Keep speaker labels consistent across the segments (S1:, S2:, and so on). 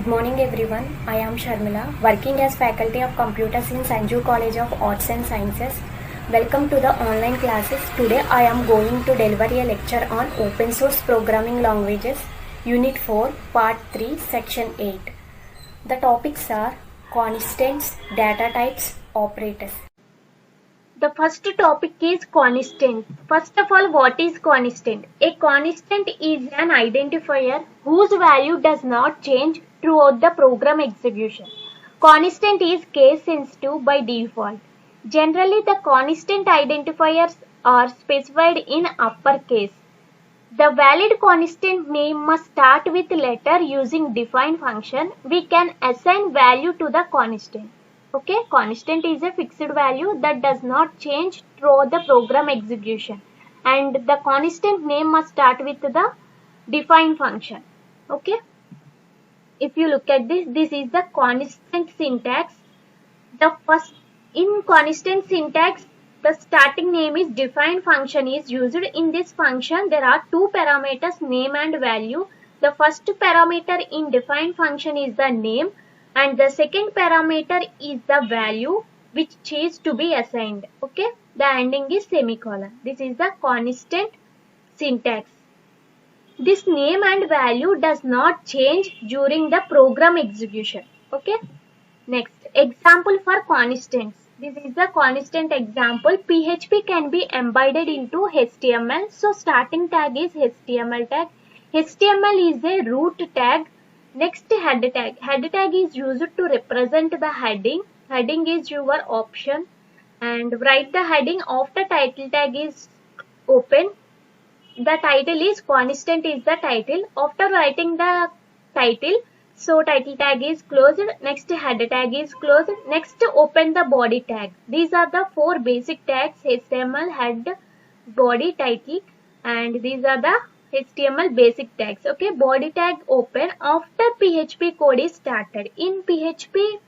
S1: Good morning everyone. I am Sharmila, working as faculty of computers in Sanju College of Arts and Sciences. Welcome to the online classes. Today I am going to deliver a lecture on open source programming languages, Unit 4, Part 3, Section 8. The topics are constants, data types, operators.
S2: The first topic is constant. First of all, what is constant? A constant is an identifier whose value does not change throughout the program execution. Constant is case sensitive by default. Generally, the constant identifiers are specified in uppercase. The valid constant name must start with letter using define function. We can assign value to the constant. Okay, constant is a fixed value that does not change throughout the program execution, and the constant name must start with the define function. Okay, if you look at this is the constant syntax. The first in constant syntax, the starting name is define function is used. In this function there are two parameters, name and value. The first parameter in define function is the name, and the second parameter is the value which is to be assigned. Okay, the ending is semicolon. This is the constant syntax. This name and value does not change during the program execution. Okay, next example for constants. This is the constant example. PHP can be embedded into HTML. So starting tag is HTML tag. HTML is a root tag. Next, head tag. Head tag is used to represent the heading. Heading is your option. And write the heading after title tag is open. The title is constant is the title. After writing the title, so title tag is closed. Next, head tag is closed. Next, open the body tag. These are the four basic tags: HTML, head, body, title, and these are the HTML basic tags. Okay, body tag open after PHP code is started. In PHP,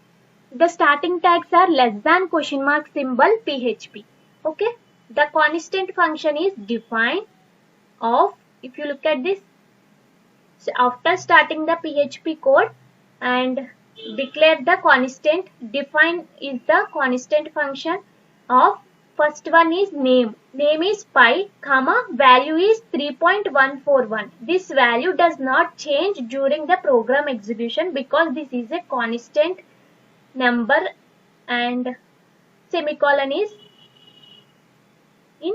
S2: the starting tags are less than question mark symbol PHP. Okay, the constant function is define of. If you look at this, so after starting the PHP code and declare the constant, define is the constant function of. First one is name. Name is pi, comma, value is 3.141. This value does not change during the program execution because this is a constant number, and semicolon is in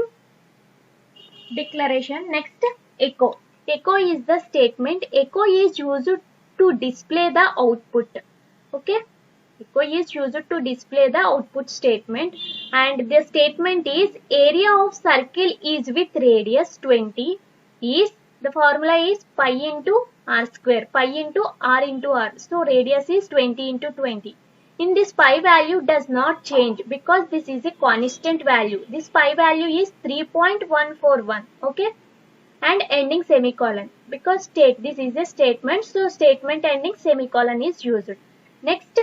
S2: declaration. Next, echo. Echo is the statement. Echo is used to display the output. Okay. Echo is used to display the output statement, and the statement is area of circle is with radius 20 is, the formula is pi into r square, pi into r into r. So radius is 20 into 20. In this pi value does not change because this is a constant value. This pi value is 3.141. Okay, and ending semicolon because this is a statement, so statement ending semicolon is used. Next,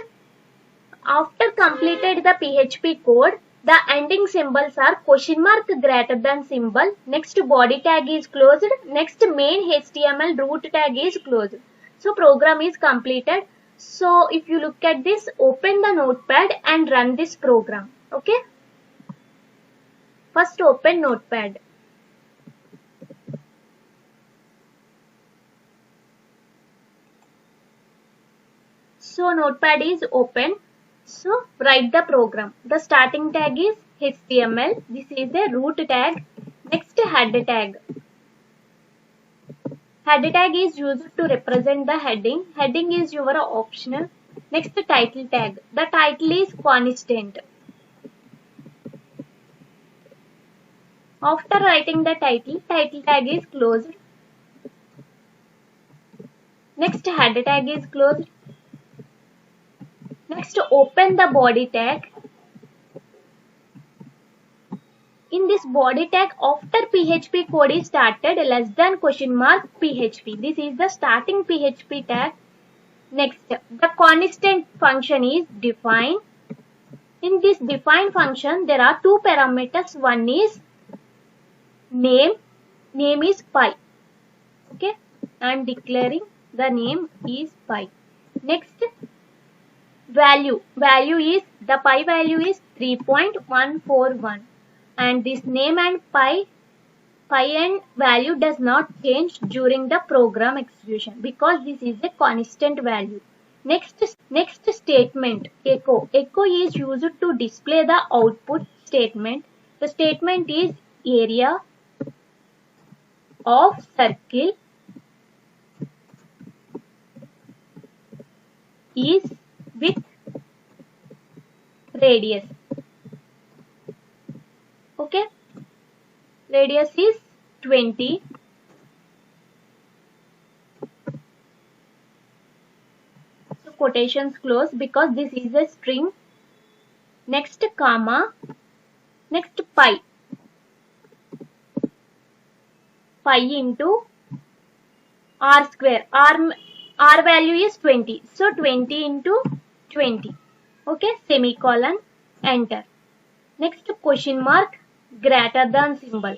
S2: after completed the PHP code, the ending symbols are question mark greater than symbol. Next, body tag is closed. Next, main HTML root tag is closed. So program is completed. So if you look at this, open the notepad and run this program. Okay. First open notepad. So notepad is open. So write the program. The starting tag is HTML. This is a root tag. Next, head tag. Head tag is used to represent the heading. Heading is your optional. Next, title tag. The title is constant. After writing the title tag is closed. Next, head tag is closed. Next, open the body tag. In this body tag, after PHP code is started, less than question mark PHP. This is the starting PHP tag. Next, the constant function is define. In this define function, there are two parameters. One is name. Name is pi. Okay, I am declaring the name is pi. Next, value is, the pi value is 3.141, and this name and pi and value does not change during the program execution because this is a constant value. Next statement, echo is used to display the output statement. The statement is area of circle is with radius. Okay, radius is 20. So quotations close because this is a string. Next, comma. Next, pi into r square. R value is 20. So 20 into 20. Okay, semicolon, enter. Next, question mark, greater than symbol.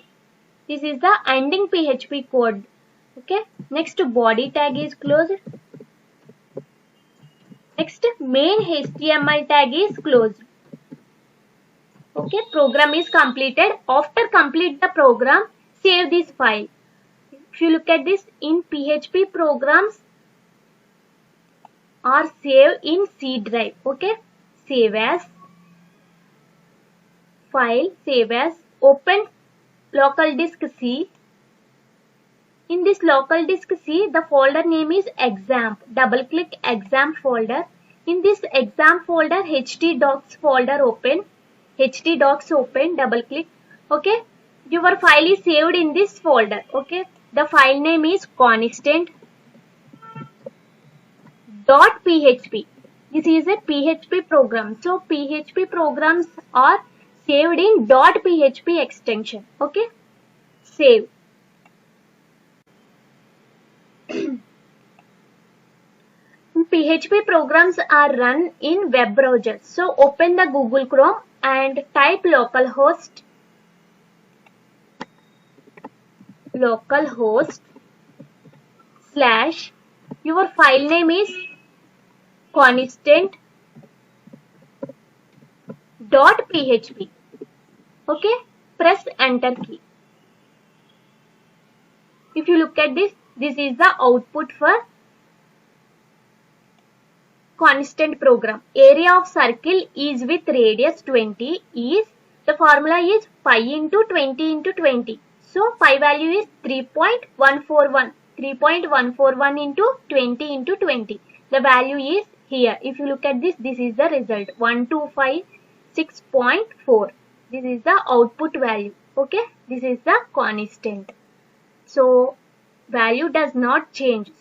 S2: This is the ending PHP code. Okay, next, body tag is closed. Next, main HTML tag is closed. Okay, program is completed. After complete the program, save this file. If you look at this, in PHP, programs are saved in C drive. Okay, save as file, save as, open local disk C. In this local disk C, the folder name is exam. Double click exam folder. In this exam folder, htdocs folder open. htdocs open, double click. Okay, your file is saved in this folder. Okay, the file name is constant.php. This is a PHP program. So PHP programs are saved in .php extension. Okay, save. PHP programs are run in web browser. So open the Google Chrome and type localhost / your file name is constant.php. Okay, press enter key. If you look at this, this is the output for constant program. Area of circle is with radius 20 is, the formula is pi into 20 into 20. So pi value is 3.141. 3.141 into 20 into 20. The value is here. If you look at this, this is the result 1256.4. This is the output value. Okay, this is the constant. So value does not change.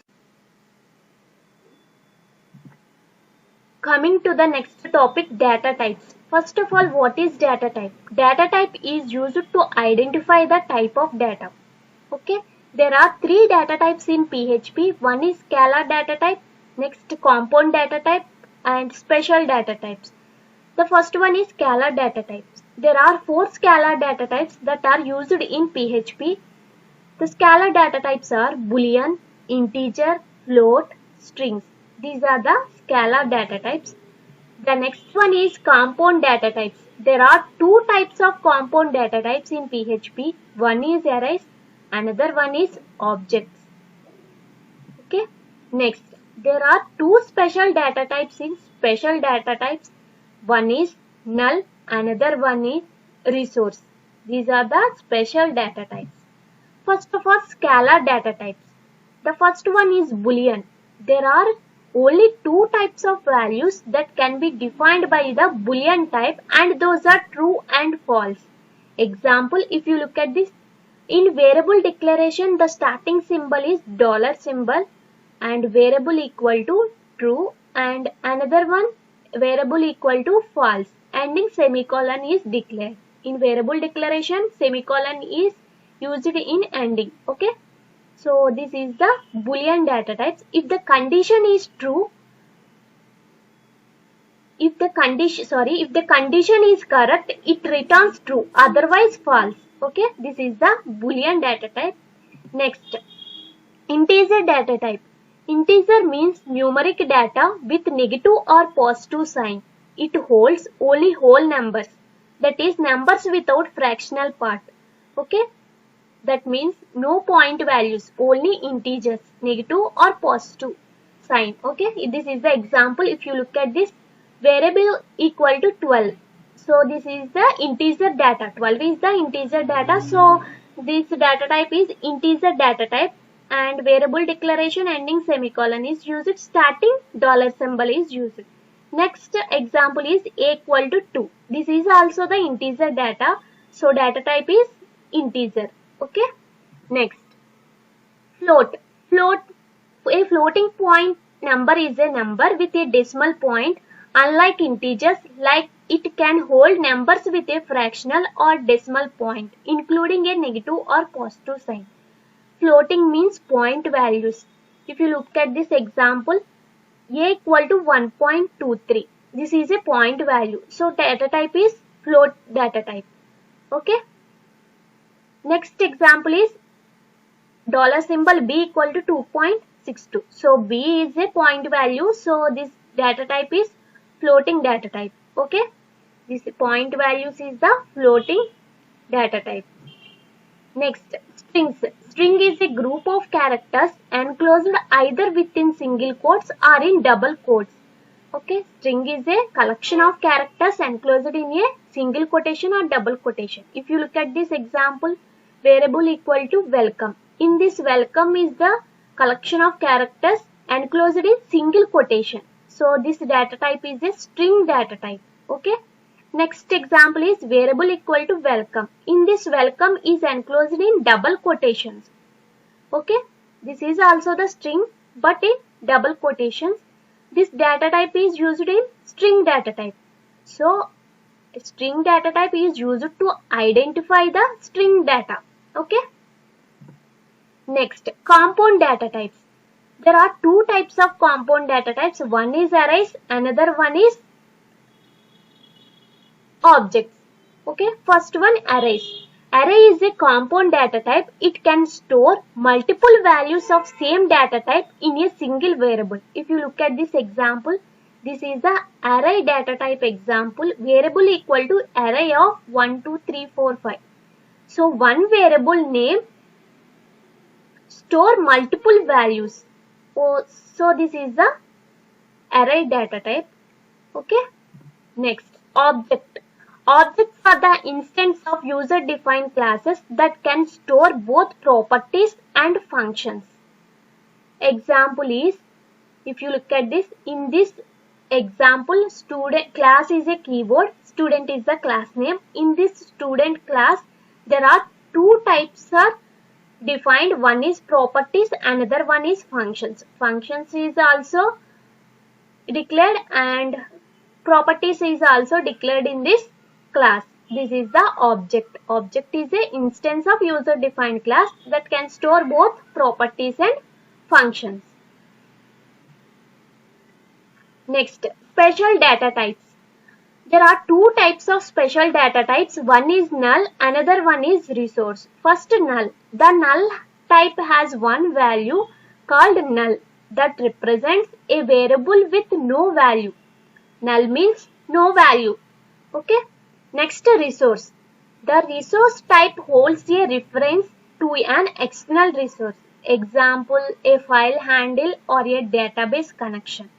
S2: Coming to the next topic, data types. First of all, what is data type? Data type is used to identify the type of data. Okay, there are three data types in PHP. One is scalar data type, next compound data type, and special data types. The first one is scalar data types. There are four scalar data types that are used in PHP. The scalar data types are boolean, integer, float, strings. These are the scalar data types. The next one is compound data types. There are two types of compound data types in PHP. One is arrays, another one is objects. Okay. Next, there are two special data types in special data types. One is null, another one is resource. These are the special data types. First of all, scalar data types. The first one is boolean. There are only two types of values that can be defined by the boolean type, and those are true and false. Example, if you look at this, in variable declaration, the starting symbol is dollar symbol and variable equal to true, and another one variable equal to false. Ending semicolon is declared. In variable declaration, semicolon is used in ending. Okay. So this is the boolean data types. If the condition is true, if the condition is correct, it returns true, otherwise false. Okay, this is the boolean data type. Next, integer data type. Integer means numeric data with negative or positive sign. It holds only whole numbers, that is numbers without fractional part. Okay, that means no point values, only integers, negative or positive sign. Okay, this is the example. If you look at this, variable equal to 12. So this is the integer data. 12 is the integer data. So this data type is integer data type, and variable declaration ending semicolon is used, starting dollar symbol is used. Next example is a equal to 2. This is also the integer data. So data type is integer. Okay. Next, float. A floating point number is a number with a decimal point. Unlike integers, like it can hold numbers with a fractional or decimal point, including a negative or positive sign. Floating means point values. If you look at this example, a equal to 1.23. This is a point value. So data type is float data type. Okay. Next example is dollar symbol b equal to 2.62. So b is a point value. So this data type is floating data type. Okay. This point values is the floating data type. Next, strings. String is a group of characters enclosed either within single quotes or in double quotes. Okay, string is a collection of characters enclosed in a single quotation or double quotation. If you look at this example, variable equal to welcome. In this, welcome is the collection of characters enclosed in single quotation. So this data type is a string data type. Okay. Next example is variable equal to welcome. In this, welcome is enclosed in double quotations. Okay. This is also the string but in double quotations. This data type is used in string data type. So string data type is used to identify the string data. Okay. Next, compound data types. There are two types of compound data types. One is arrays, another one is objects. Okay, first one, arrays. Array is a compound data type. It can store multiple values of same data type in a single variable. If you look at this example, this is the array data type example. Variable equal to array of 1, 2, 3, 4, 5. So one variable name store multiple values. So this is the array data type. Okay. Next, object. Objects are the instance of user-defined classes that can store both properties and functions. Example is, if you look at this, in this example, student class is a keyword, student is the class name. In this student class, there are two types are defined. One is properties, another one is functions. Functions is also declared and properties is also declared in this class. This is the object. Object is an instance of user-defined class that can store both properties and functions. Next, special data types. There are two types of special data types. One is null, another one is resource. First, null. The null type has one value called null that represents a variable with no value. Null means no value. Okay. Next, resource. The resource type holds a reference to an external resource. Example, a file handle or a database connection.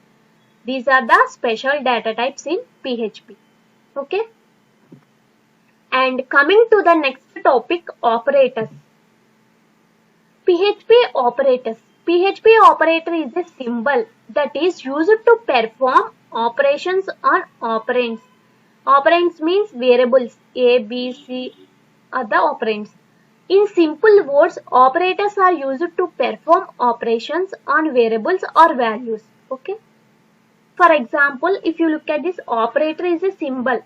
S2: These are the special data types in PHP. Okay. And coming to the next topic, operators. PHP operators. PHP operator is a symbol that is used to perform operations on operands. Operands means variables. A, B, C are the operands. In simple words, operators are used to perform operations on variables or values. Okay. For example, if you look at this, operator is a symbol.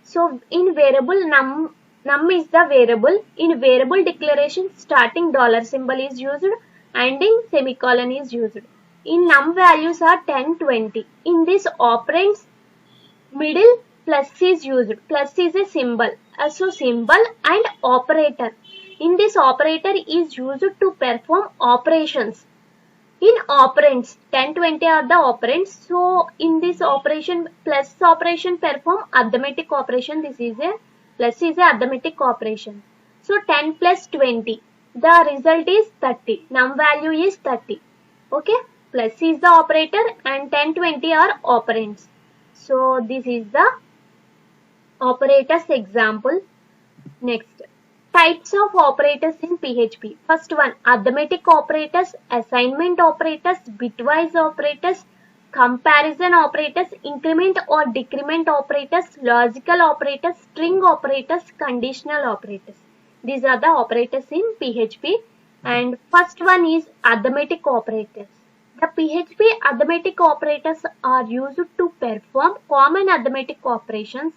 S2: So in variable num is the variable. In variable declaration, starting dollar symbol is used, ending semicolon is used. In num values are 10, 20. In this operands, middle plus is used. Plus is a symbol. So symbol and operator. In this, operator is used to perform operations. In operands, 10, 20 are the operands. So in this operation, plus operation perform arithmetic operation. This is a plus is a arithmetic operation. So 10 plus 20, the result is 30. Num value is 30. Okay, plus is the operator and 10, 20 are operands. So this is the operators example. Next, types of operators in PHP. First one, arithmetic operators, assignment operators, bitwise operators, comparison operators, increment or decrement operators, logical operators, string operators, conditional operators. These are the operators in PHP. And first one is arithmetic operators. The PHP arithmetic operators are used to perform common arithmetic operations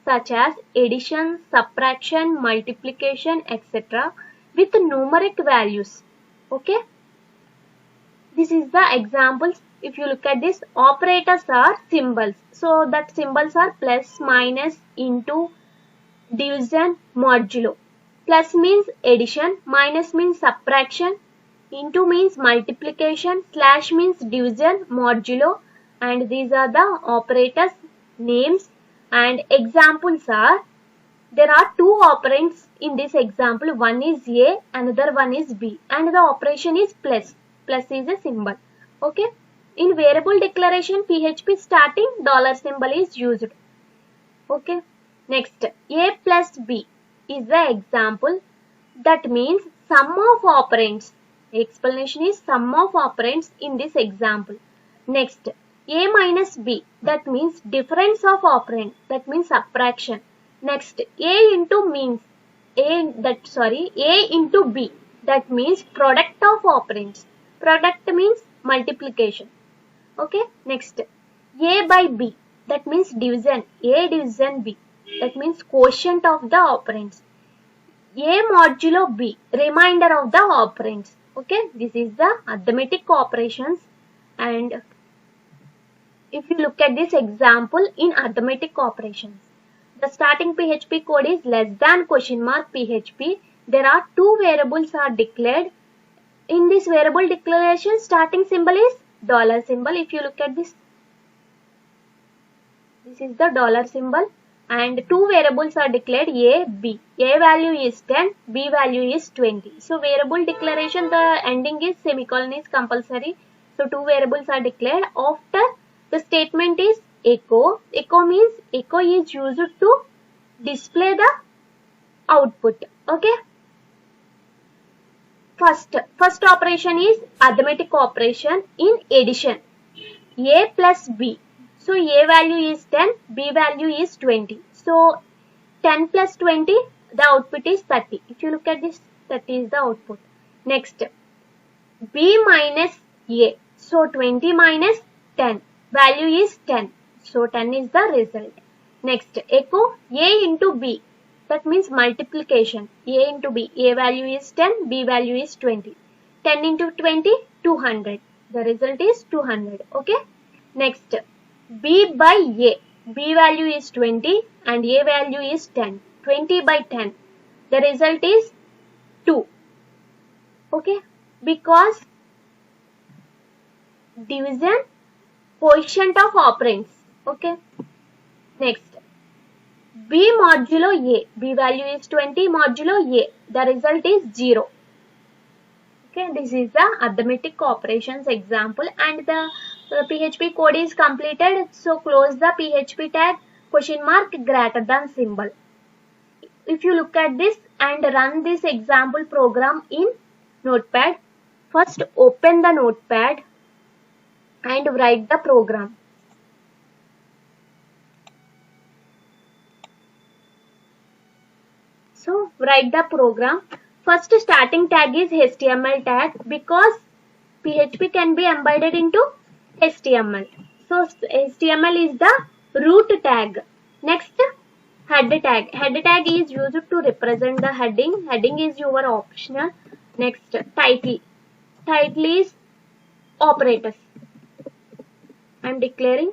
S2: such as addition, subtraction, multiplication, etc. with numeric values. Okay. This is the examples. If you look at this, operators are symbols. So that symbols are plus, minus, into, division, modulo. Plus means addition, minus means subtraction, into means multiplication, slash means division, modulo, and these are the operators names. And examples are, there are two operands in this example. One is A, another one is B, and the operation is plus. Plus is a symbol. Okay. In variable declaration, PHP starting dollar symbol is used. Okay. Next, A plus B is the example. That means sum of operands. The explanation is sum of operands in this example. Next, A minus B, that means difference of operand, that means subtraction. Next, A into means A into B, that means product of operands. Product means multiplication. Okay. Next, A by B, that means division. A division B, that means quotient of the operands. A modulo B, remainder of the operands. Okay. This is the arithmetic operations. And if you look at this example in arithmetic operations, the starting PHP code is less than question mark PHP. There are two variables are declared. In this variable declaration, starting symbol is dollar symbol. If you look at this, this is the dollar symbol, and two variables are declared A, B. A value is 10, B value is 20. So variable declaration, the ending is semicolon is compulsory. So two variables are declared. After the statement is echo. Echo means echo is used to display the output. Okay. First operation is arithmetic operation in addition. A plus B. So A value is 10, B value is 20. So 10 plus 20, the output is 30. If you look at this, 30 is the output. Next, B minus A. So 20 minus 10. Value is 10. So 10 is the result. Next, echo A into B. That means multiplication. A into B. A value is 10. B value is 20. 10 into 20, 200. The result is 200. Okay. Next, B by A. B value is 20 and A value is 10. 20 by 10. The result is 2. Okay. Because division, quotient of operands. Okay. Next, B modulo A. B value is 20 modulo A. The result is 0. Okay, this is the arithmetic operations example, and the PHP code is completed. So close the PHP tag, question mark greater than symbol. If you look at this and run this example program in Notepad, first open the Notepad and write the program. So write the program. First starting tag is HTML tag because PHP can be embedded into HTML. So HTML is the root tag. Next, head tag. Head tag is used to represent the heading. Heading is your optional. Next, title. Title is operators. I am declaring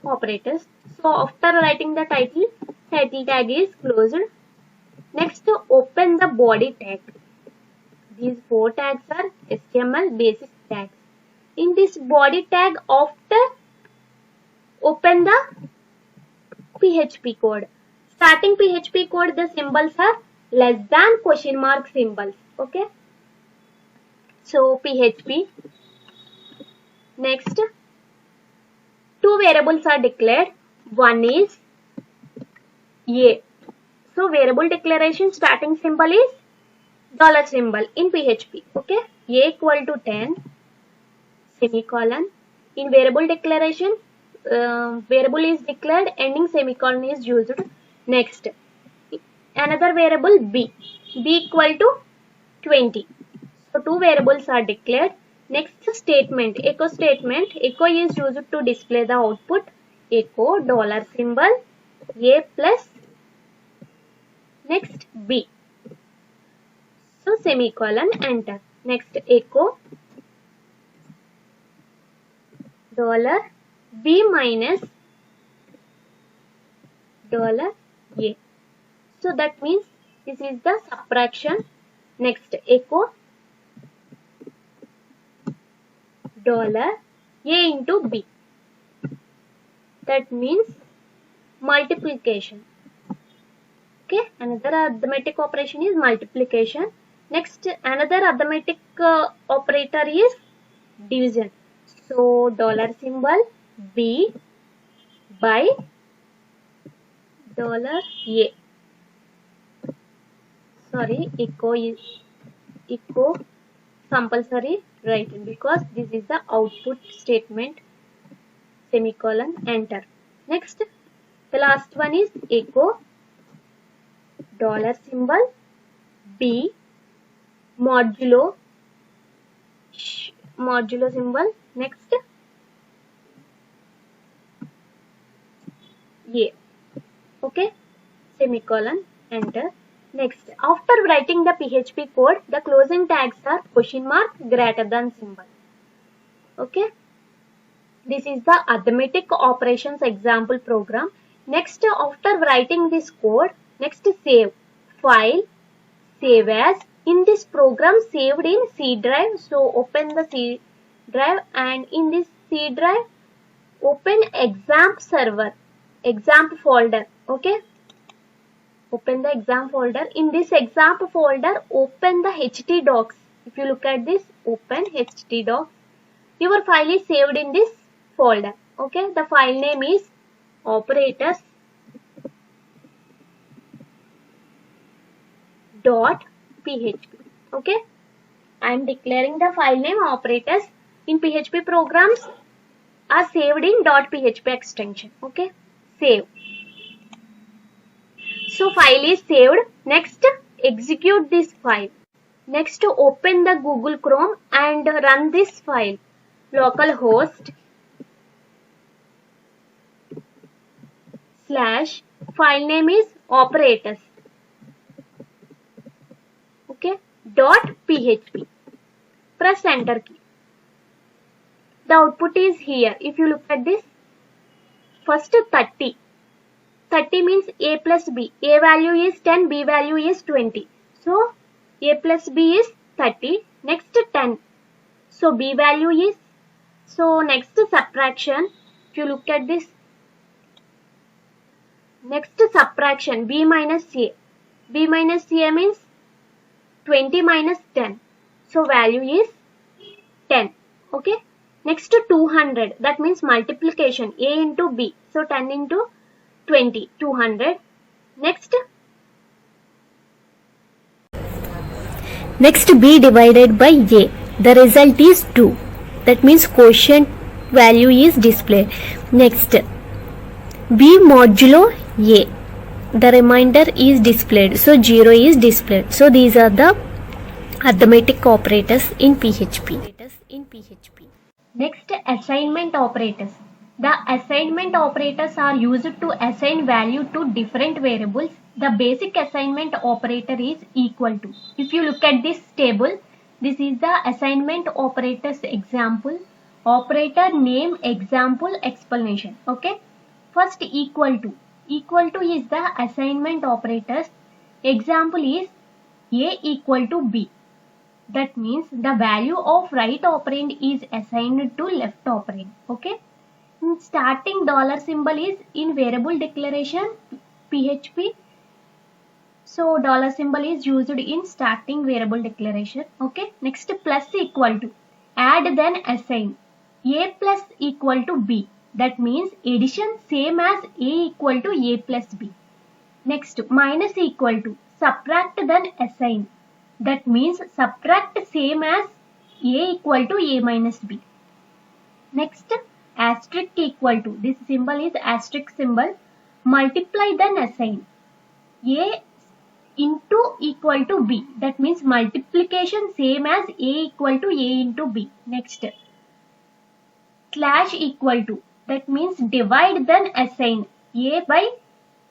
S2: operators. So after writing the title, title tag is closed. Next, open the body tag. These four tags are HTML, basic tags. In this body tag, after open the PHP code. Starting PHP code, the symbols are less than question mark symbols. Okay. So PHP. Next, two variables are declared. One is A. So variable declaration starting symbol is dollar symbol in PHP. Okay. A equal to 10 semicolon. In variable declaration, variable is declared, ending semicolon is used. Next, another variable B. B equal to 20. So two variables are declared. Next statement, echo statement. Echo is used to display the output. Echo dollar symbol A plus next B. So semicolon, enter. Next, echo dollar B minus dollar A. So that means this is the subtraction. Next, echo dollar A into B. That means multiplication. Okay, another arithmetic operation is multiplication. Next, another arithmetic operator is division. So dollar symbol B by dollar A. Sorry, echo is echo compulsory write because this is the output statement. Semicolon, enter. Next, the last one is echo dollar symbol B modulo symbol. Next, A. Okay, semicolon, enter. Next, after writing the PHP code, the closing tags are question mark greater than symbol. Okay, this is the arithmetic operations example program. Next, after writing this code, next save file, save as. In this program saved in C drive, so open the C drive, and in this C drive open exam server, exam folder. Okay, open the exam folder. In this exam folder open the htdocs. If you look at this, open htdocs. Your file is saved in this folder. Okay, the file name is operators .php. Okay, I am declaring the file name. Operators in PHP programs are saved in .php extension. Okay, save. So file is saved. Next, execute this file. Next, open the Google Chrome and run this file. Localhost / file name is operators. Okay, .php. Press enter key. The output is here. If you look at this, first 30. 30 means A plus B. A value is 10, B value is 20. So A plus B is 30. Next 10. So B value is, so next subtraction. If you look at this, next subtraction, B minus A. B minus A means 20 minus 10. So value is 10. Okay. Next 200. That means multiplication. A into B. So 10 into 20. 200. Next
S1: B divided by A. The result is 2. That means quotient value is displayed. Next, B modulo A. The remainder is displayed. So 0 is displayed. So these are the arithmetic operators in PHP.
S2: Next, assignment operators. The assignment operators are used to assign value to different variables. The basic assignment operator is equal to. If you look at this table, this is the assignment operators example. Operator name, example, explanation. Okay. First, equal to. Equal to is the assignment operators. Example is A equal to B. That means the value of right operand is assigned to left operand. Okay. Starting dollar symbol is in variable declaration PHP. So dollar symbol is used in starting variable declaration. Okay. Next, plus equal to. Add then assign. A plus equal to B. That means addition same as A equal to A plus B. Next, minus equal to. Subtract then assign. That means subtract same as A equal to A minus B. Next, asterisk equal to. This symbol is asterisk symbol. Multiply then assign. A into equal to B. That means multiplication same as A equal to A into B. Next, slash equal to. That means divide then assign. A by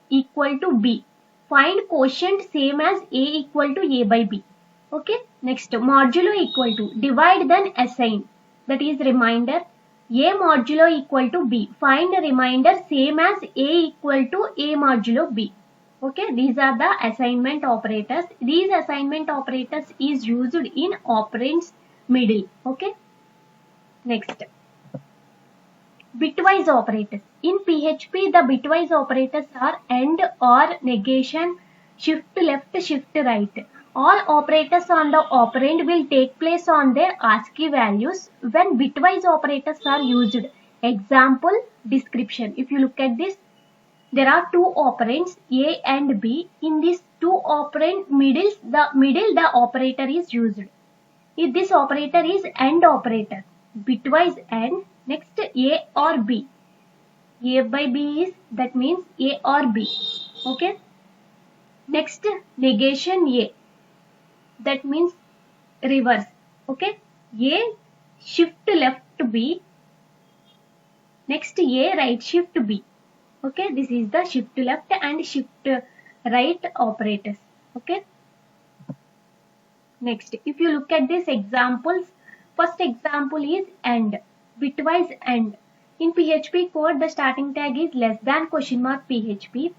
S2: equal to B. Find quotient same as A equal to A by B. Okay. Next, modulo equal to. Divide then assign. That is remainder. A modulo equal to B. Find a remainder same as A equal to A modulo B. Okay. These are the assignment operators. These assignment operators is used in operands middle. Okay. Next, bitwise operators. In PHP, the bitwise operators are AND, OR, negation, shift left, shift right. All operators on the operand will take place on their ASCII values when bitwise operators are used. Example, description. If you look at this, there are two operands A and B. In these two operand middle the operator is used. If this operator is AND operator, bitwise AND. Next, A or B. A by B is, that means A or B. Okay. Next, negation A. That means reverse. Okay. A shift left to B. Next, A right shift B. Okay. This is the shift left and shift right operators. Okay. Next, if you look at these examples, first example is AND. Bitwise AND. In PHP code, the starting tag is less than $PHP.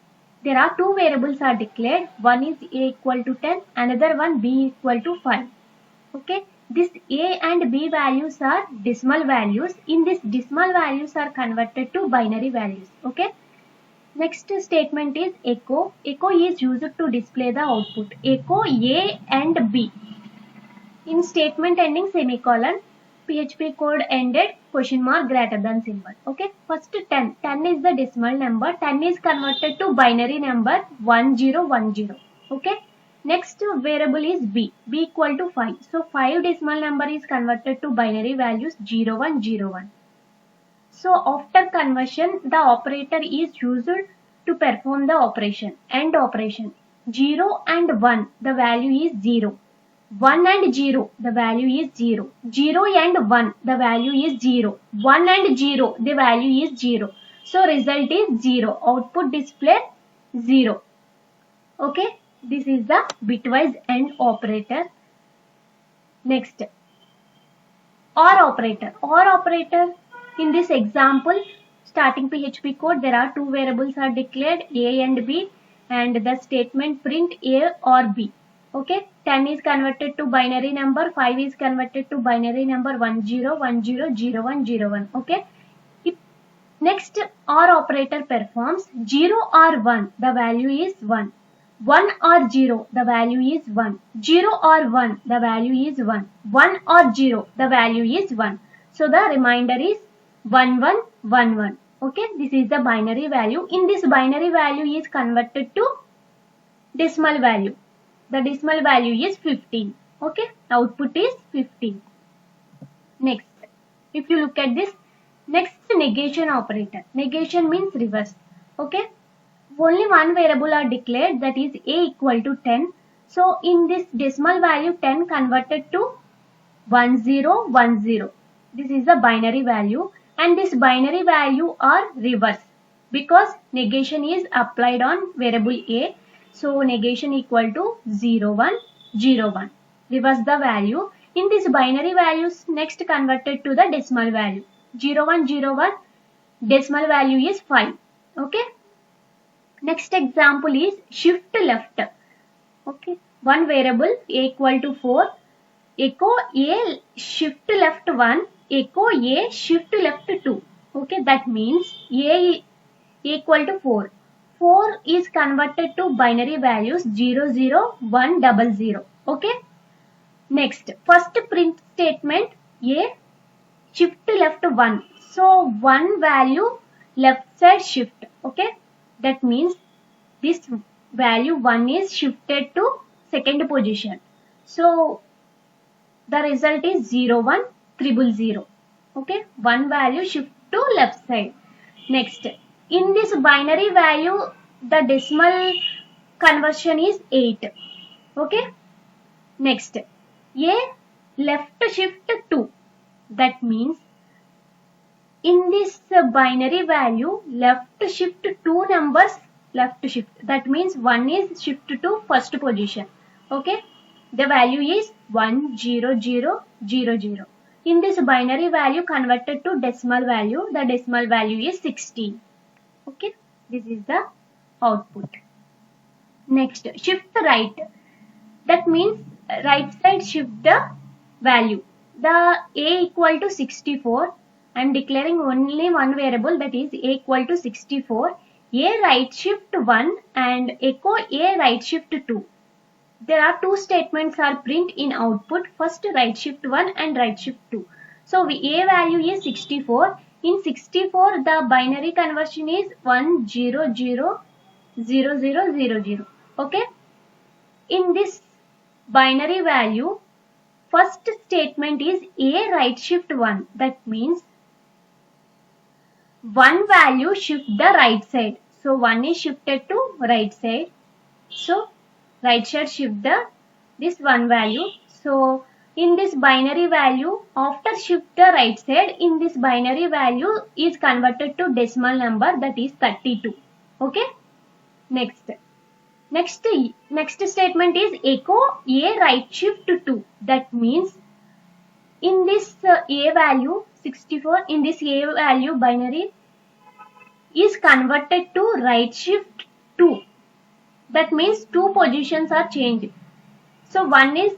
S2: There are two variables are declared. One is A equal to 10, another one B equal to 5. Okay. This A and B values are decimal values. In this decimal values are converted to binary values. Okay. Next statement is echo. Echo is used to display the output. Echo A and B. In statement ending semicolon, PHP code ended greater than symbol. Okay. First 10. 10 is the decimal number. 10 is converted to binary number 1010. Okay. Next variable is B. B equal to 5. So 5 decimal number is converted to binary values 0101. So after conversion, the operator is used to perform the operation. AND operation. 0 and 1. The value is 0. 1 and 0, the value is 0. 0 and 1, the value is 0. 1 and 0, the value is 0. So result is 0. Output display 0. Okay. This is the bitwise AND operator. Next, OR operator. OR operator, in this example, starting PHP code, there are two variables are declared, A and B, and the statement print A or B. Okay, 10 is converted to binary number, 5 is converted to binary number 10100101. Okay. Next, OR operator performs 0 or 1, the value is 1. 1 or 0, the value is 1. 0 or 1, the value is 1. 1 or 0, the value is 1. So the remainder is 1111. Okay, this is the binary value. In this binary value is converted to decimal value. The decimal value is 15. Okay, output is 15. Next, if you look at this, next negation operator. Negation means reverse. Okay, only one variable are declared, that is A equal to 10. So in this decimal value 10 converted to 1010. This is the binary value, and this binary value are reverse because negation is applied on variable A. So negation equal to 0101. Reverse the value. In this binary values, next converted to the decimal value. 0101, decimal value is 5. Okay. Next example is shift left. Okay. One variable A equal to 4. echo A shift left 1, echo A shift left 2. Okay, that means A equal to 4. 4 is converted to binary values 0, 0, 1, 0, 0. Okay. Next, first print statement A shift left 1. So 1 value left side shift. Okay. That means this value 1 is shifted to second position. So the result is 0, 1, 0, 0. Okay. 1 value shift to left side. Next, in this binary value, the decimal conversion is 8. Okay. Next, A left shift 2. That means in this binary value, left shift 2 numbers left shift. That means 1 is shift to first position. Okay. The value is 1, 0, 0, 0, 0. In this binary value converted to decimal value, the decimal value is 16. Okay. This is the output. Next, shift right. That means right side shift the value. The A equal to 64. I am declaring only one variable, that is A equal to 64. A right shift 1 and echo A right shift 2. There are two statements are print in output. First right shift 1 and right shift 2. So A value is 64. In 64 the binary conversion is 1, 0, 0, 0, 0, 0, 0. Okay. In this binary value, first statement is A right shift 1. That means one value shift the right side. So 1 is shifted to right side. So right side shift this one value. So in this binary value, after shift the right side, in this binary value is converted to decimal number, that is 32. Okay. Next statement is echo A right shift 2. That means in this A value 64, in this A value binary is converted to right shift 2. That means two positions are changed. So 1 is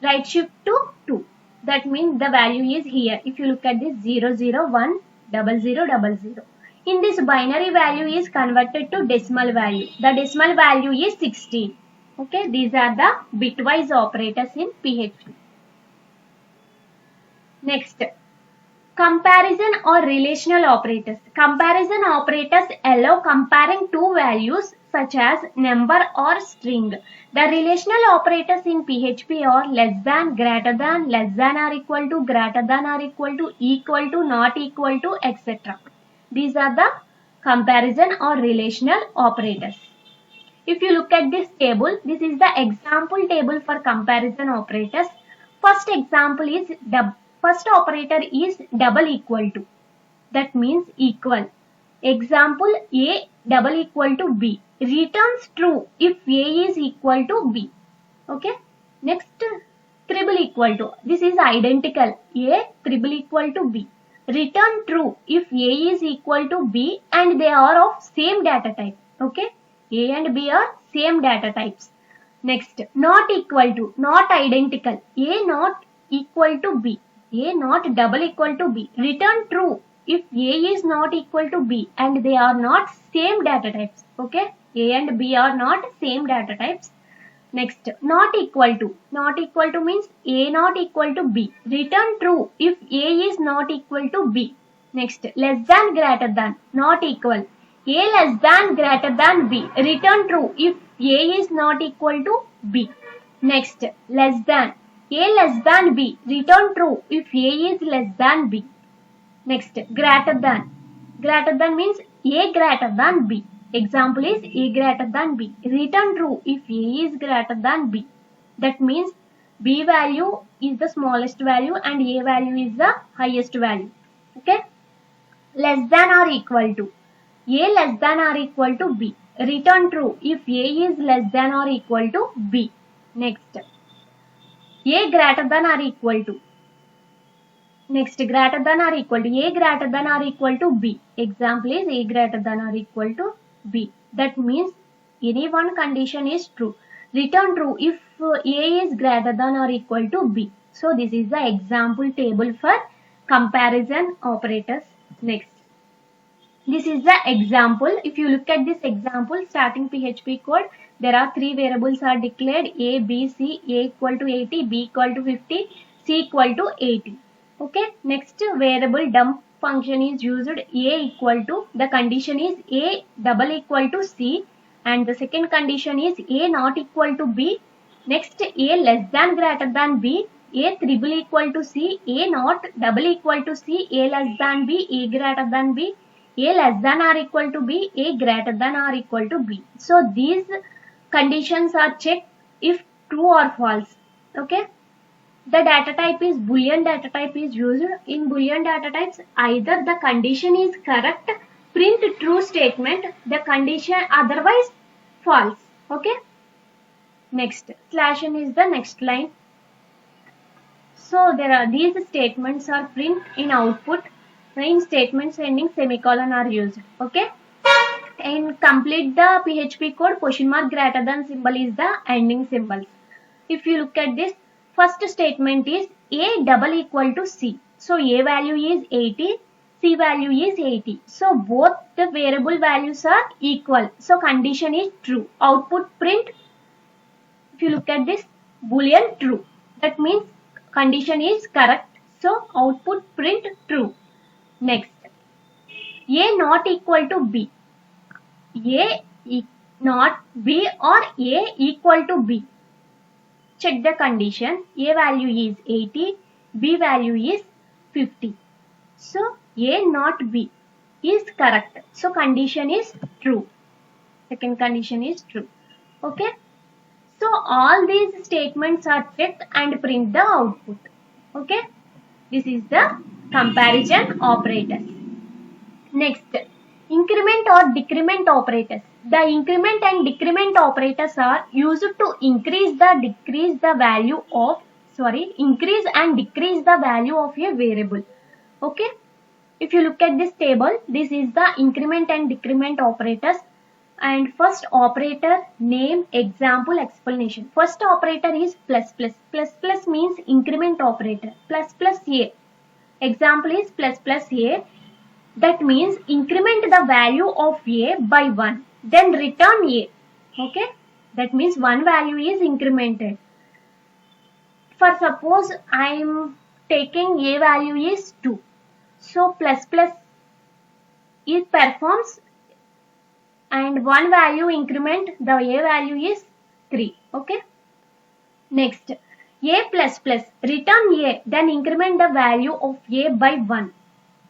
S2: right shift to 2. That means the value is here. If you look at this 0, 0, 1, 0, 0, 0, 0. In this binary value is converted to decimal value. The decimal value is 16. Okay, these are the bitwise operators in PHP. Next, comparison or relational operators. Comparison operators allow comparing two values such as number or string. The relational operators in PHP are less than, greater than, less than or equal to, greater than or equal to, not equal to, etc. These are the comparison or relational operators. If you look at this table, this is the example table for comparison operators. First example is first operator is double equal to. That means equal. Example A double equal to B. Returns true if A is equal to B. Okay. Next, triple equal to. This is identical. A triple equal to B. Return true if A is equal to B and they are of same data type. Okay. A and B are same data types. Next, not equal to, not identical. A not equal to B. A not double equal to B. Return true if A is not equal to B and they are not same data types. Okay. A and B are not same data types. Next, not equal to. Not equal to means A not equal to B. Return true if A is not equal to B. Next, less than, greater than. Not equal. A less than, greater than B. Return true if A is not equal to B. Next, less than. A less than B. Return true if A is less than B. Next, greater than. Greater than means A greater than B. Example is A greater than B. Return true if A is greater than B. That means B value is the smallest value and A value is the highest value. Okay. Less than or equal to. A less than or equal to B. Return true if A is less than or equal to B. Next, A greater than or equal to. Next, greater than or equal to. A greater than or equal to B. Example is A greater than or equal to B. That means any one condition is true. Return true if A is greater than or equal to B. So this is the example table for comparison operators. Next. This is the example. If you look at this example, starting PHP code, there are three variables are declared: A, B, C. A equal to 80, B equal to 50, C equal to 80. Okay. Next variable dump function is used. A equal to, the condition is A double equal to C, and the second condition is A not equal to B. Next, A less than greater than B, A triple equal to C, A not double equal to C, A less than B, A greater than B, A less than or equal to B, A greater than or equal to B. So these conditions are checked if true or false. Okay. The data type is Boolean data type is used. In Boolean data types, either the condition is correct, print true statement, the condition otherwise false. Okay. Next, slash n is the next line. So there are these statements are print in output. In statements ending semicolon are used. Okay. And complete the PHP code, question mark greater than symbol is the ending symbol. If you look at this, first statement is A double equal to C. So A value is 80, C value is 80. So both the variable values are equal. So condition is true. Output print, if you look at this, Boolean true. That means condition is correct. So output print true. Next, A not equal to B. A not B or A equal to B. Check the condition. A value is 80, B value is 50. So A not B is correct. So condition is true. Second condition is true. Okay. So all these statements are checked and print the output. Okay. This is the comparison operators. Next, increment or decrement operators. The increment and decrement operators are used to increase and decrease the value of a variable. Okay. If you look at this table, this is the increment and decrement operators. And first operator, name, example, explanation. First operator is plus plus. Plus plus means increment operator. Plus plus A. Example is plus plus A. That means increment the value of A by 1. Then return A. Okay. That means one value is incremented. For suppose I am taking A value is 2. So plus plus it performs and one value increment, the A value is 3. Okay. Next, A plus plus, return A, then increment the value of A by 1.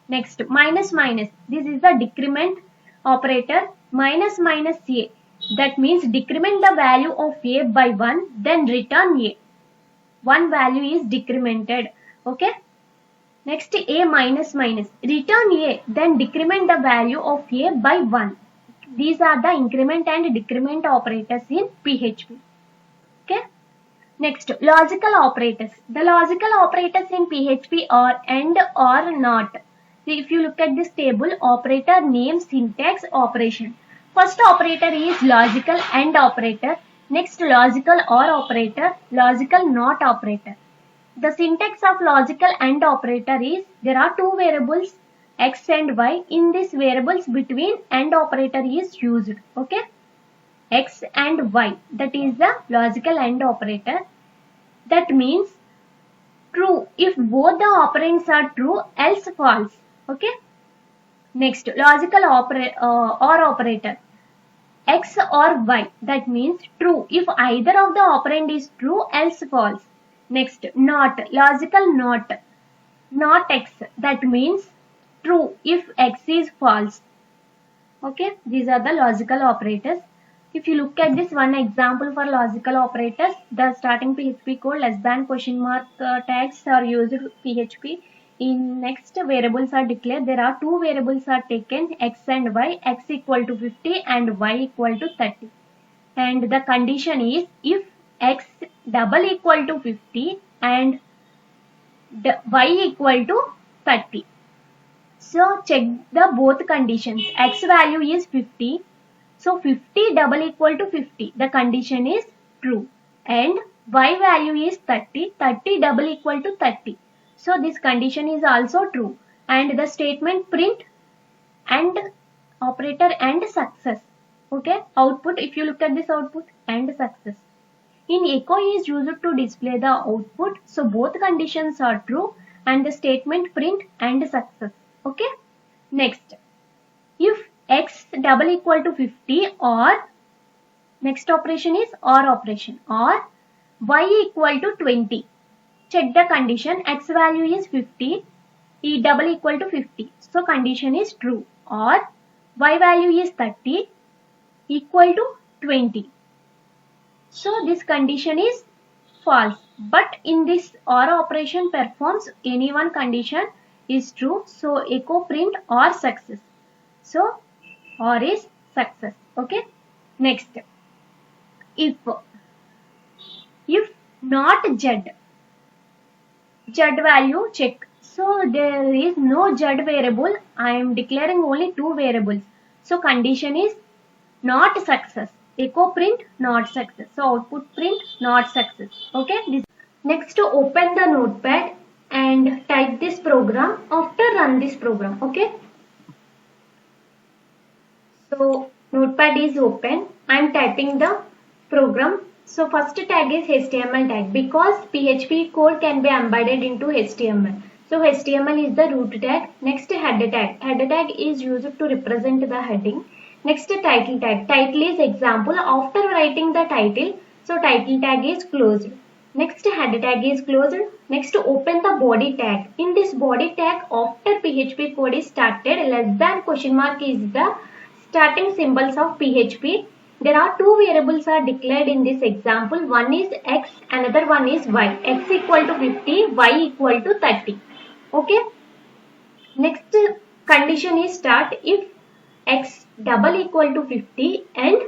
S2: Next, minus minus, this is the decrement operator, minus minus A. That means decrement the value of A by 1, then return A. One value is decremented. Okay. Next, A minus minus, return A, then decrement the value of A by 1. These are the increment and decrement operators in PHP. Okay. Next, logical operators. The logical operators in PHP are AND or NOT. So if you look at this table, operator, name, syntax, operation. First operator is logical AND operator. Next, logical OR operator, logical NOT operator. The syntax of logical AND operator is, there are two variables X and Y. In these variables between AND operator is used. Okay. X and Y. That is the logical AND operator. That means true if both the operands are true, else false. Okay. Next, logical OR operator. X or Y. That means true if either of the operand is true, else false. Next, NOT. Logical NOT. Not X. That means true if X is false. Okay, these are the logical operators. If you look at this one example for logical operators, the starting PHP code less than question mark tags are used PHP. In next, variables are declared. There are two variables are taken, X and Y. X equal to 50 and Y equal to 30. And the condition is if X double equal to 50 and Y equal to 30. So check the both conditions. X value is 50. So 50 double equal to 50. The condition is true, and y value is 30, 30 double equal to 30. So this condition is also true, and the statement print and operator and success. Okay, output, if you look at this output, and success. In echo is used to display the output, so both conditions are true, and the statement print and success. Okay, next, if x double equal to 50, or next operation is OR operation, or y equal to 20. Check the condition, x value is 50, e double equal to 50. So condition is true, or y value is 30 equal to 20. So this condition is false. But in this OR operation performs any one condition is true. So echo print or success. So OR is success. Okay. Next, if not z value check. So there is no z variable. I am declaring only two variables. So condition is not success. Echo print not success. So output print not success. Okay. Next, open the notepad and type this program. After run this program. Okay. So notepad is open. I am typing the program. So first tag is HTML tag because PHP code can be embedded into HTML. So HTML is the root tag. Next, header tag. Header tag is used to represent the heading. Next, title tag. Title is example. After writing the title, so title tag is closed. Next, header tag is closed. Next, open the body tag. In this body tag, after PHP code is started, less than question mark is the starting symbols of PHP. There are two variables are declared in this example. One is x, another one is y. X equal to 50, y equal to 30. Okay. Next condition is start if x double equal to 50 and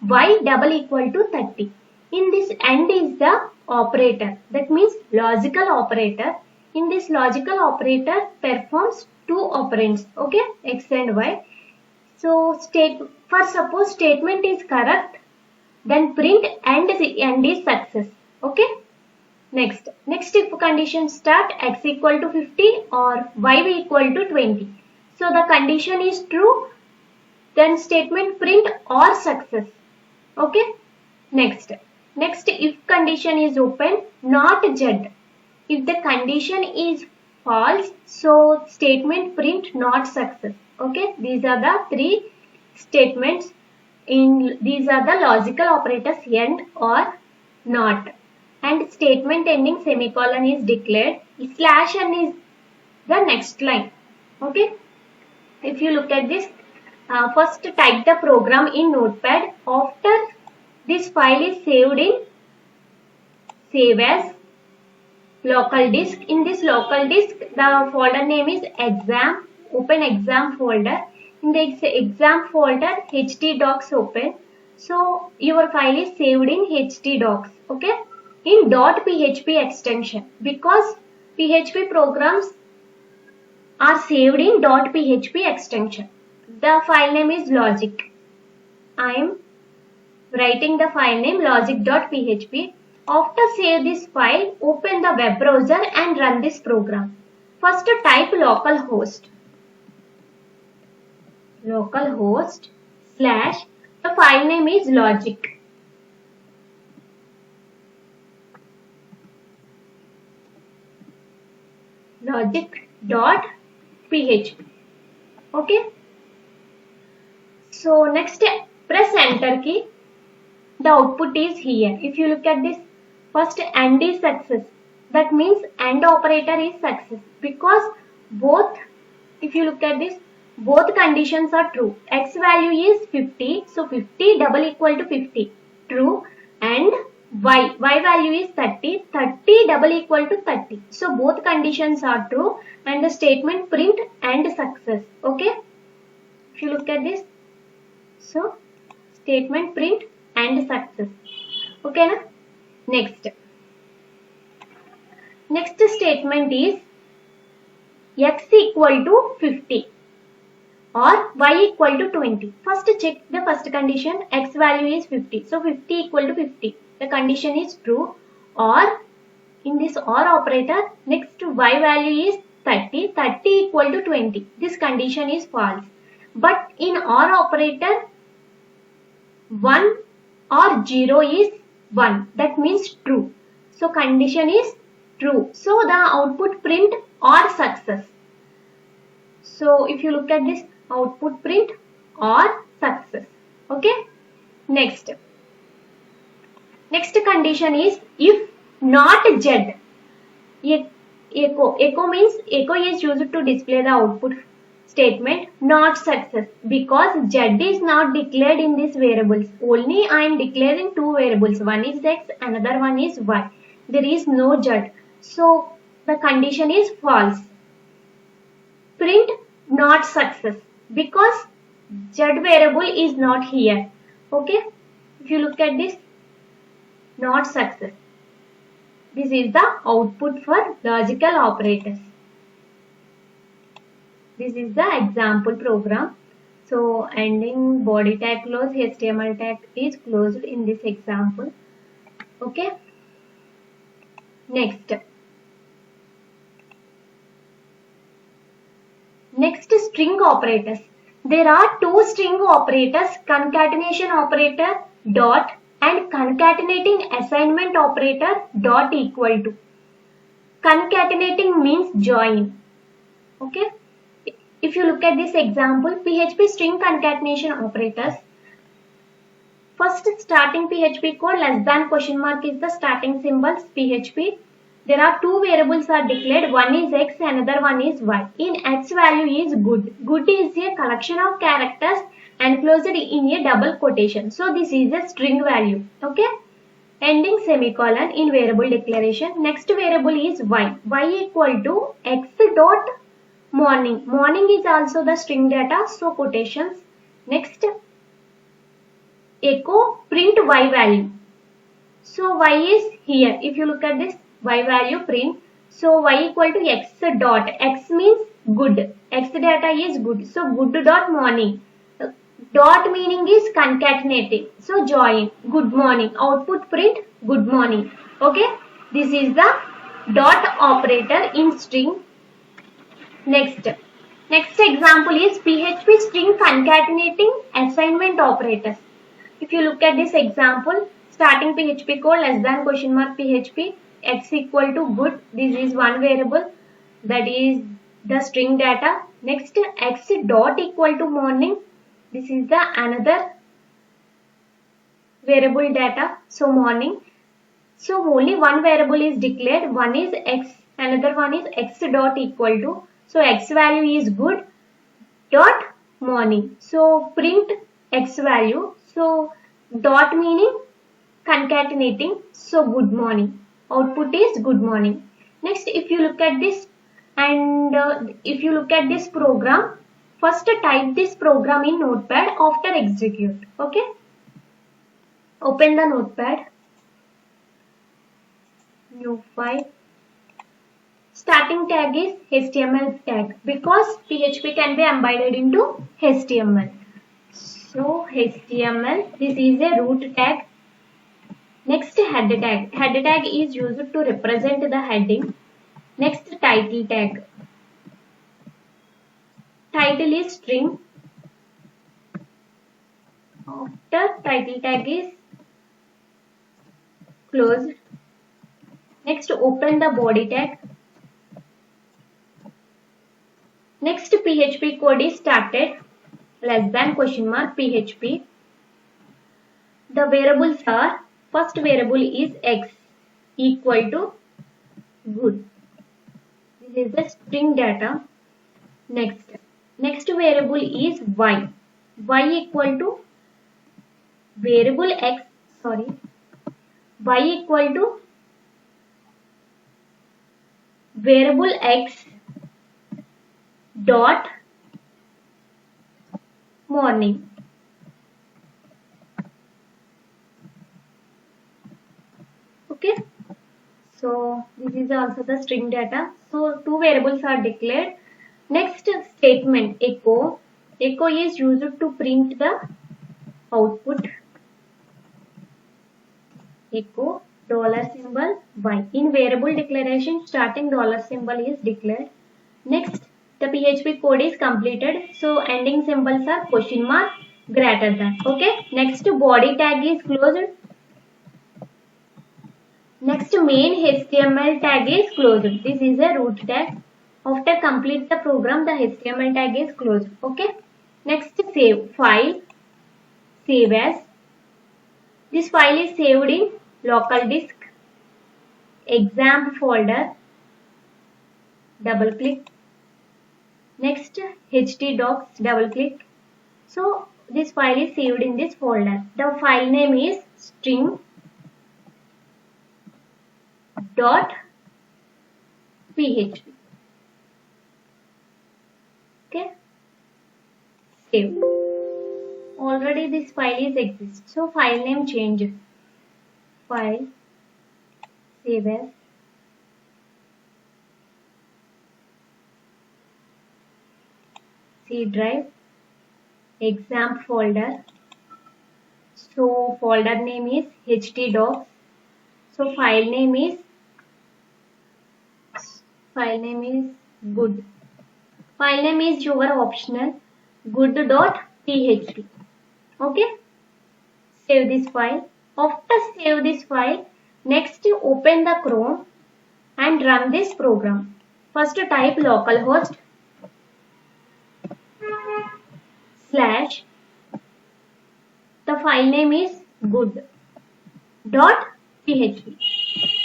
S2: y double equal to 30. In this AND is the operator. That means logical operator. In this logical operator performs two operands. Okay. X and y. So suppose statement is correct, then print and is success. Okay. Next if condition start x equal to 50 or y equal to 20. So the condition is true, then statement print or success. Okay. Next if condition is open, not z. If the condition is false, so statement print not success. Okay, these are the three statements. These are the logical operators AND or not. And statement ending semicolon is declared. Slash n is the next line. Okay. If you look at this, first type the program in Notepad. After this file is saved in save as local disk. In this local disk, the folder name is exam. Open exam folder. In the exam folder, htdocs open. So your file is saved in htdocs. Okay. In .php extension, because PHP programs are saved in .php extension. The file name is logic. I am writing the file name logic.php. After save this file, open the web browser and run this program. First type localhost. Localhost / the file name is logic. Logic.php. Okay. So next press enter key. The output is here. If you look at this, first AND is success. That means AND operator is success because both, if you look at this, both conditions are true. X value is 50. So 50 double equal to 50. True. And y value is 30. 30 double equal to 30. So both conditions are true. And the statement print and success. Okay. If you look at this. So statement print and success. Okay. Na? Next statement is x equal to 50. Or y equal to 20. First check the first condition, x value is 50. So 50 equal to 50. The condition is true. Or in this OR operator, next y value is 30, 30 equal to 20. This condition is false. But in OR operator, 1 or 0 is 1. That means true. So condition is true. So the output print OR success. So if you look at this, output print OR success. Okay. Next condition is if not Z. Echo means echo is used to display the output statement, not success, because Z is not declared in these variables. Only I am declaring two variables. One is X, another one is Y. There is no Z. So the condition is false. Print not success because Z variable is not here. Okay. If you look at this, not success. This is the output for logical operators. This is the example program. So ending body tag close, HTML tag is closed in this example. Okay. Next string operators. There are two string operators, concatenation operator dot and concatenating assignment operator dot equal to. Concatenating means join. Okay. If you look at this example, PHP string concatenation operators. First starting PHP code less than question mark is the starting symbols PHP. There are two variables are declared. One is X, another one is Y. In X value is good. Good is a collection of characters enclosed in a double quotation. So this is a string value. Okay. Ending semicolon in variable declaration. Next variable is Y. Y equal to X dot morning. Morning is also the string data. So quotations. Next echo print Y value. So Y is here. If you look at this, Y value print. So Y equal to X dot. X means good. X data is good. So good dot morning. Dot meaning is concatenating. So join. Good morning. Output print good morning. Okay. This is the dot operator in string. Next example is PHP string concatenating assignment operators. If you look at this example, starting PHP code less than question mark PHP, X equal to good. This is one variable, that is the string data. Next X dot equal to morning. This is the another variable data. So morning. So only one variable is declared. One is X, another one is X dot equal to. So X value is good dot morning. So print X value. So dot meaning concatenating. So good morning. Output is good morning. Next, if you look at this and if you look at this program, first type this program in Notepad, after execute. Okay. Open the Notepad. New file. Starting tag is HTML tag because PHP can be embedded into HTML. So HTML, this is a root tag. Next head tag. Head tag is used to represent the heading. Next title tag. Title is string. After title tag is closed. Next open the body tag. Next PHP code is started less than question mark PHP. The variables are, first variable is X equal to good. This is the string data. Next variable is Y. Y equal to variable X, Y equal to variable X dot morning. Okay. So this is also the string data. So two variables are declared. Next statement echo. Echo is used to print the output. echo dollar symbol y. In variable declaration, starting dollar symbol is declared. Next, the PHP code is completed. So ending symbols are question mark, greater than. Okay. Next, body tag is closed. Next, main HTML tag is closed. This is a root tag. After complete the program, the HTML tag is closed. Okay. Next, save file. Save as. This file is saved in local disk, exam folder. Double click. Next, htdocs. Double click. So this file is saved in this folder. The file name is string.php. Okay. Save. Already this file is exists. So file name changes. File. Save as. C drive. Exam folder. So folder name is htdocs. So file name is good. File name is your optional good.php. Okay. Save this file. After save this file, next you open the Chrome and run this program. First type localhost / the file name is good.php.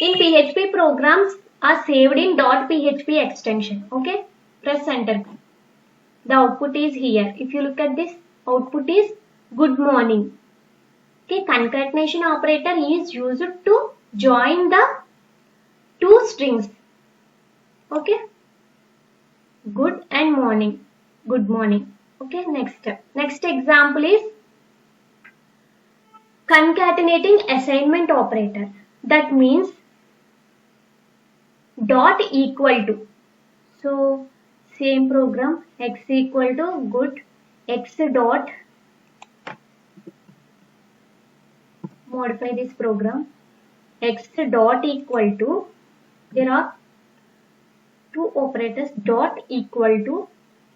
S2: In PHP, programs are saved in .php extension. Okay, press enter key. The output is here. If you look at this, output is good morning. Okay, concatenation operator is used to join the two strings. Okay, good and morning. Good morning. Okay, next example is concatenating assignment operator. That means dot equal to. So same program, x equal to good, x dot, modify this program, x dot equal to, there are two operators, dot equal to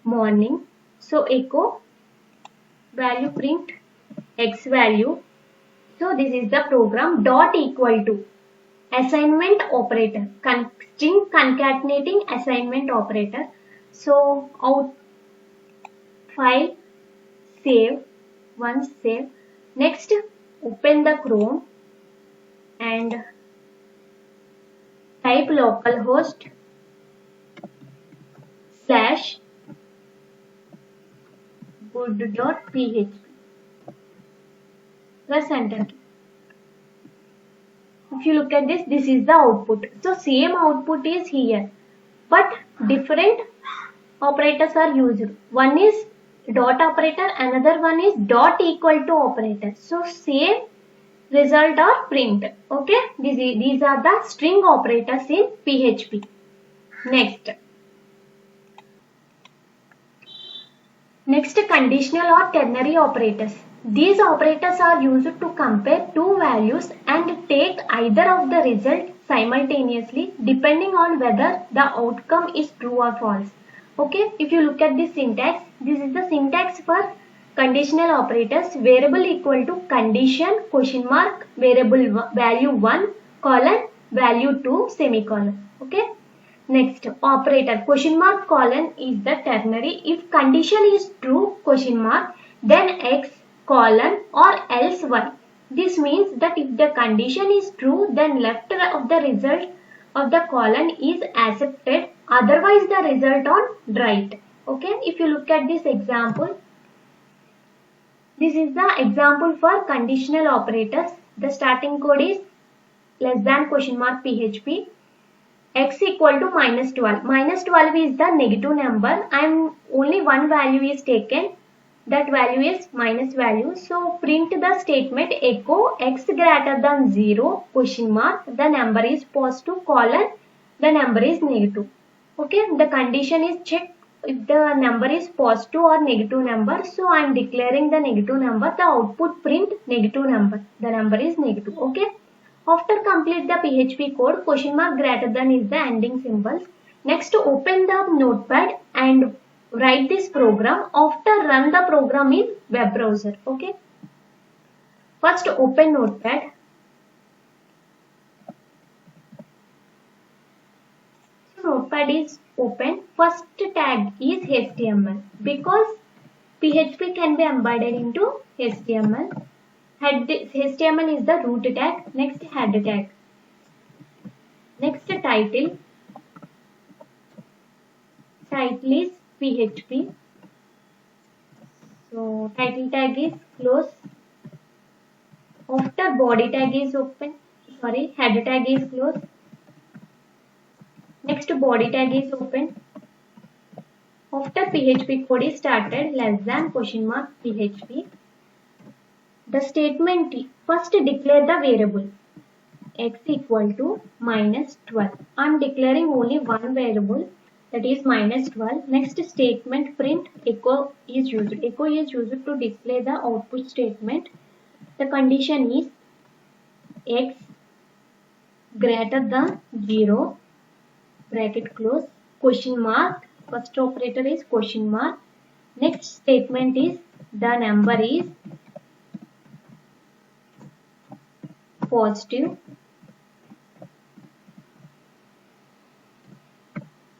S2: morning. So echo value, print x value. So this is the program, dot equal to assignment operator, string concatenating assignment operator. So out file, save, once save. Next, open the Chrome and type localhost / good.php. Press enter key. If you look at this, this is the output. So same output is here, but different operators are used. One is dot operator, another one is dot equal to operator. So same result or print. Okay, these are the string operators in PHP. Next, conditional or ternary operators. These operators are used to compare two values and take either of the result simultaneously depending on whether the outcome is true or false. Okay, if you look at this syntax, this is the syntax for conditional operators. Variable equal to condition question mark variable value 1 colon value 2 semicolon. Okay. Next, operator question mark colon is the ternary. If condition is true question mark, then x colon or else y. This means that if the condition is true, then left of the result of the colon is accepted, otherwise the result on right. Okay, if you look at this example, this is the example for conditional operators. The starting code is less than question mark PHP. X equal to minus 12. Minus 12 is the negative number and only one value is taken. That value is minus value. So print the statement echo x greater than 0 question mark. The number is positive colon. The number is negative. Okay. The condition is checked if the number is positive or negative number. So I am declaring the negative number. The output print negative number. The number is negative. Okay. After complete the PHP code, question mark greater than is the ending symbol. Next, open the notepad and write this program. After run the program in web browser. Okay. First open notepad. Notepad is open. First tag is HTML because PHP can be embedded into HTML. HTML is the root tag. Next head tag. Next title. Title is PHP. So title tag is close. After body tag is open. Head tag is close. Next body tag is open. After PHP code is started less than question mark PHP. The statement first declare the variable x equal to -12. I am declaring only one variable, that is -12. Next statement print echo is used. Echo is used to display the output statement. The condition is x greater than 0 bracket close question mark. First operator is question mark. Next statement is the number is positive.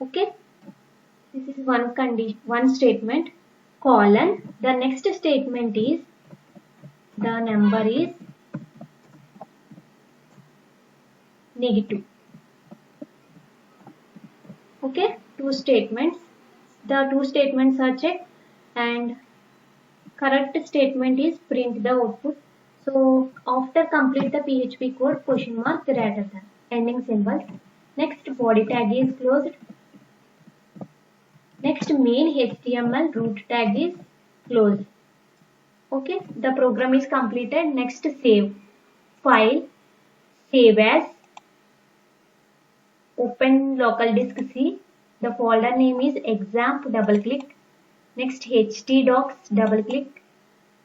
S2: Okay, this is one condition, one statement, colon. The next statement is the number is negative. Okay, two statements. The two statements are checked and correct statement is print the output. So after complete the PHP code question mark greater than ending symbol. Next body tag is closed. Next main HTML root tag is closed. Okay, the program is completed. Next save. File, save as, open local disk C. The folder name is example, double click. Next htdocs, double click.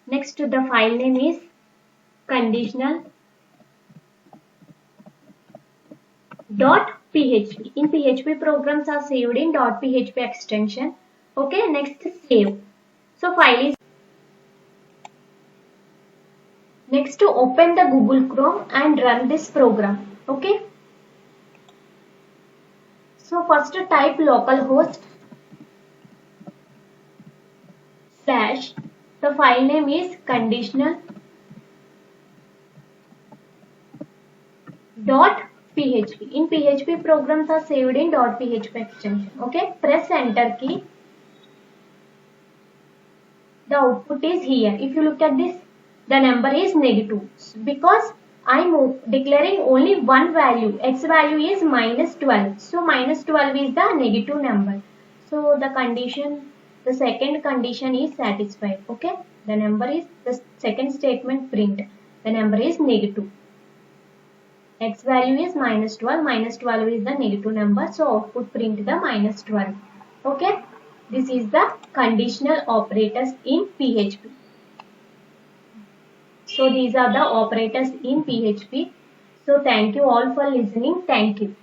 S2: Next the file name is conditional .php. In PHP programs are saved in .php extension. Okay, next save. So file is next to open the Google Chrome and run this program. Okay. So first type localhost / the file name is conditional .php. In PHP programs are saved in .php extension. Okay, press enter key. The output is here. If you look at this, the number is negative because I am declaring only one value. X value is -12. So -12 is the negative number. So the condition, the second condition is satisfied. Okay, the number is, the second statement print, the number is negative. X value is -12. -12 is the negative number. So output print the -12. Okay, this is the conditional operators in PHP. So these are the operators in PHP. So thank you all for listening. Thank you.